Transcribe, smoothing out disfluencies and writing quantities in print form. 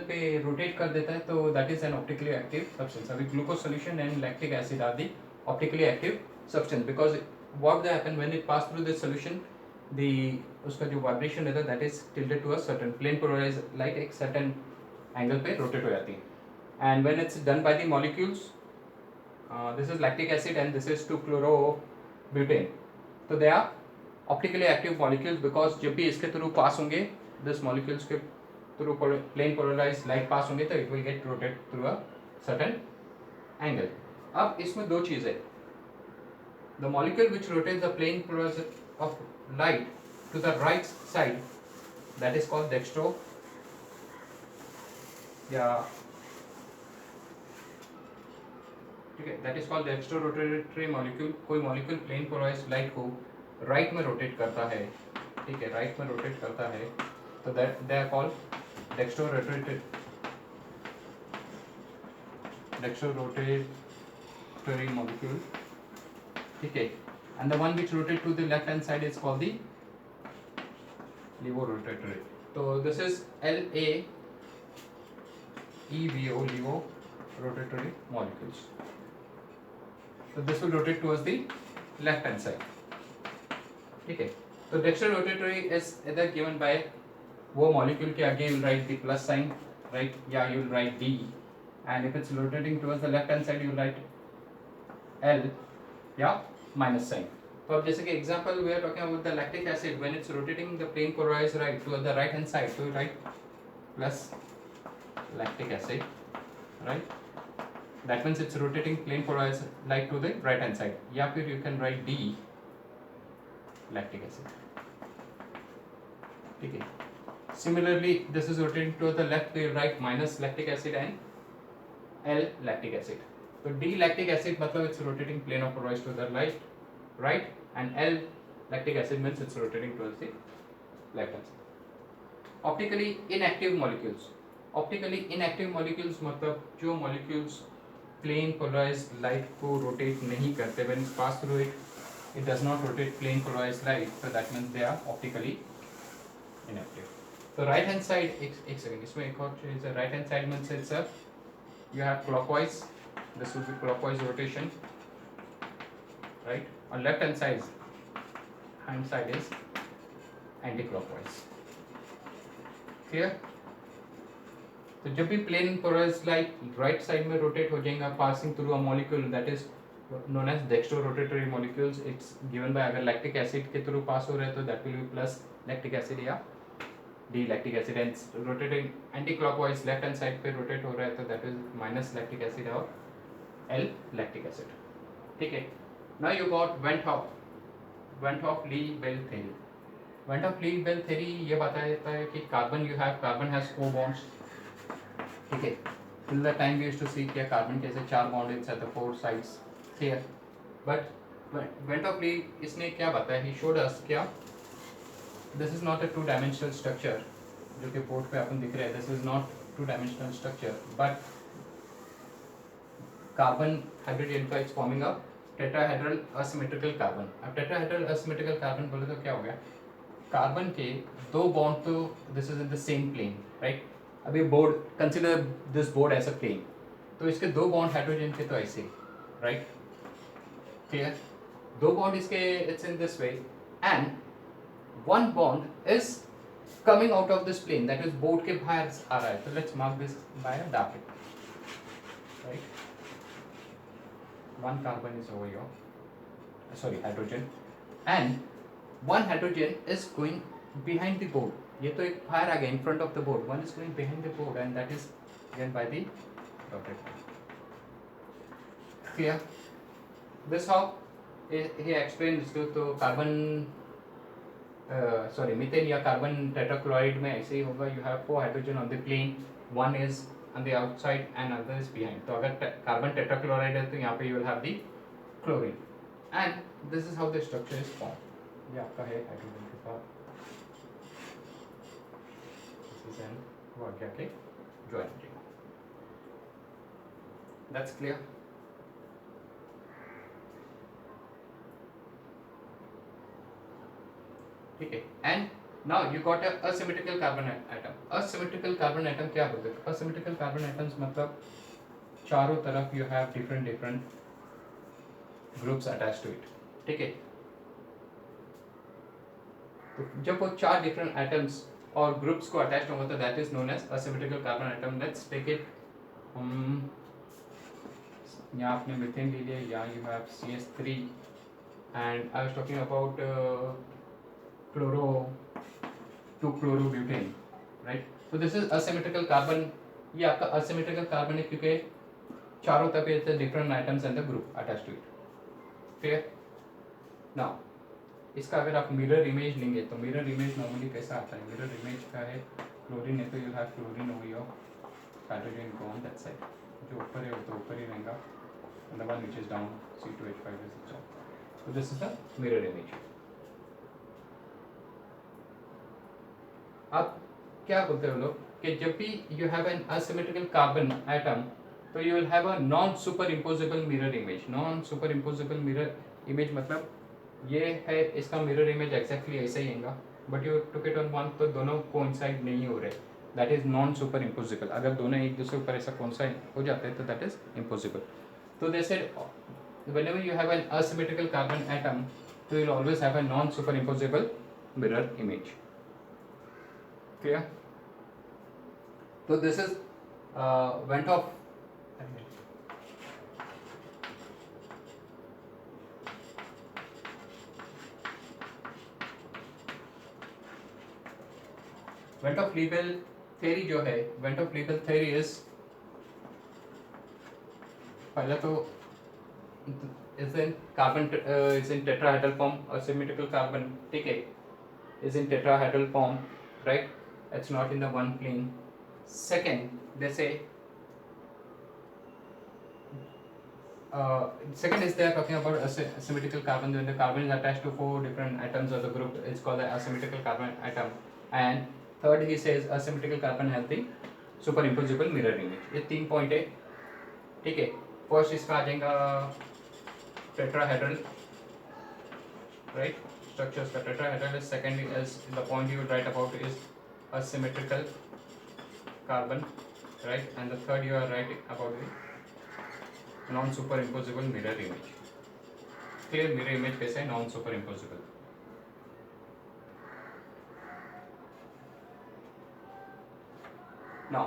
पे रोटेट कर देता है तो that is an optically active substance. अभी glucose solution and lactic acid are the optically active substance because what they happen when it pass through this solution the उसका जो vibration रहता है that is tilted to a certain plane polarise light एक certain angle पे rotate हो जाती है and when it's done by the molecules this is lactic acid and this is 2-chloro-butane. तो दे are optically active molecules because जब भी इसके through pass होंगे दिस मॉलिक्यूल्स के through plane polarise light pass होंगे तो it will get rotate through a certain angle. अब इसमें दो चीज़ है. The molecule which rotate the plane polarize of light to the right side that is called dextro या ठीक है that is called dextro rotatory molecule. कोई molecule plane polarise light को राइट में रोटेट करता है, ठीक है राइट में रोटेट करता है तो that they are called dextro rotatory molecule, ठीक है. And the one which rotate to the left hand side is called the laevo rotatory. तो this is LAEVO laevo rotatory molecules. So this will rotate towards the left hand side. ठीक है. तो dextro rotatory is either given by वो molecule के आगे you will write the plus sign, right? या you will write D, and if it's rotating towards the left hand side you will write L या minus sign. तो अब जैसे कि example we are talking about the lactic acid when it's rotating the plane polarized right to the right hand side, so you write plus lactic acid, right? That means it's rotating plane polarized light to the right hand side. या फिर you can write D lactic acid. ठीक है. Similarly, this is rotating to the left, so you write minus lactic acid and L lactic acid. तो D lactic acid मतलब it's rotating plane of polarized to the right, and L lactic acid means it's rotating towards the left hand side. Optically inactive molecules. Optically inactive molecules मतलब जो molecules plane polarised light को rotate नहीं करते. When it pass through it does not rotate plane polarised light, so that means they are optically inactive. तो right hand side एक second इसमें एक और चीज है. Right hand side means it's you have clockwise, this will be clockwise rotation, right. और left hand side is anti clockwise. Clear. तो जब भी plane polarised light right side में रोटेट हो जाएगा passing through a molecule that is known as dextro rotatory molecules. It's given by अगर lactic acid के through pass हो रहे हैं तो that will be plus lactic acid या D lactic acid. And rotating anti clockwise left hand side पे rotate हो रहा है तो that is minus lactic acid और एल लैक्टिक एसिड. ठीक है. Now you got van't Hoff Le Bel theory. Went Hoff Le Bel theory ये बताता है कि कार्बन हैज 4 बॉन्ड्स. ठीक है. Till the time we used to see क्या कार्बन कैसे 4 bonds at the 4 sides clear. But van't Hoff Le इसने क्या बताया, ही शोड अस क्या this is not a 2-dimensional structure जो कि बोर्ड पे अपन दिख रहा है. This is not 2-dimensional structure but carbon hydrogen का it's forming a tetrahedral asymmetrical carbon. अब टेट्राहेड्रल असिमेट्रिकल कार्बन बोले तो क्या हो गया, कार्बन के 2 बॉन्ड तो this is in the same plane, right. अभी board consider this board as a plane, तो इसके 2 बॉन्ड हाइड्रोजन के तो ऐसे, राइट. क्लियर. 2 बॉन्ड इसके it's in this way and 1 bond is coming out of this plane that is board के बाहर आ रहा है. तो let's mark this by a dark, right. 1 carbon is over here, sorry hydrogen, and 1 hydrogen is going behind the board. ये तो एक बाहर आ गया in front of the board. 1 is going behind the board and that is given by the dotted line. Clear? This how he explained this तो carbon methane या carbon tetrachloride में ऐसे ही होगा. You have 4 hydrogen on the plane, 1 is on the outside and another is behind. तो अगर carbon tetrachloride है तो यहाँ पे you will have the chlorine and this is how the structure is formed. ये आपका है हाइड्रोजन के साथ वो आगे आके ज्वाइन करेगा. That's clear. ठीक है. And Now you got a asymmetrical carbon atom. Asymmetrical carbon atom क्या बोलते हैं? Asymmetrical carbon atoms मतलब चारों तरफ you have different groups attached to it. ठीक है? तो जब वो चार different atoms और groups को attached होगा तो that is known as asymmetrical carbon atom. Let's take it. यहाँ आपने methane ले लिया, यहाँ you have CH3 and I was talking about chloro to chlorobutane, right? So this is asymmetrical carbon. ये आपका asymmetrical carbon है क्योंकि चारों तरफ ये different atoms and the group attached to it. Clear? Now इसका अगर आप mirror image लेंगे तो mirror image normally कैसा आता है? Mirror image का है chlorine है तो you have chlorine over your hydrogen bond that side. जो ऊपर है वो तो ऊपर ही रहेगा and the one which is down C2H5 is its own. So this is the mirror image. अब क्या बोलते हो लोग कि जब भी you have an asymmetrical carbon atom तो you will have a non superimposable mirror image. Non superimposable mirror image मतलब ये है इसका mirror image exactly ऐसा ही आएगा but you took it on one तो दोनों coincide नहीं हो रहे. That is non superimposable. अगर दोनों एक दूसरे ऊपर ऐसा coincide हो जाते हैं तो that is impossible. So they said whenever you have an asymmetrical carbon atom so you will always have a non superimposable mirror image. Clear? So this is went off. Went off Lebel theory जो है went off Lebel theory is पहला तो is in carbon is in tetrahedral form asymmetrical carbon ठीक है is in tetrahedral form right. It's not in the one plane. Second, they say second is they are talking about asymmetrical carbon. When the carbon is attached to four different atoms of the group, it's called the asymmetrical carbon atom. And third, he says asymmetrical carbon has the superimposable mirror image. ये तीन point है ठीक है. First इसका आ जाएगा tetrahedral, right? Structures का tetrahedral is second is the point you will write about is asymmetrical carbon, right? And the third you are writing about the non superimposable mirror image. Clear? Mirror image कैसे है? Non superimposable. Now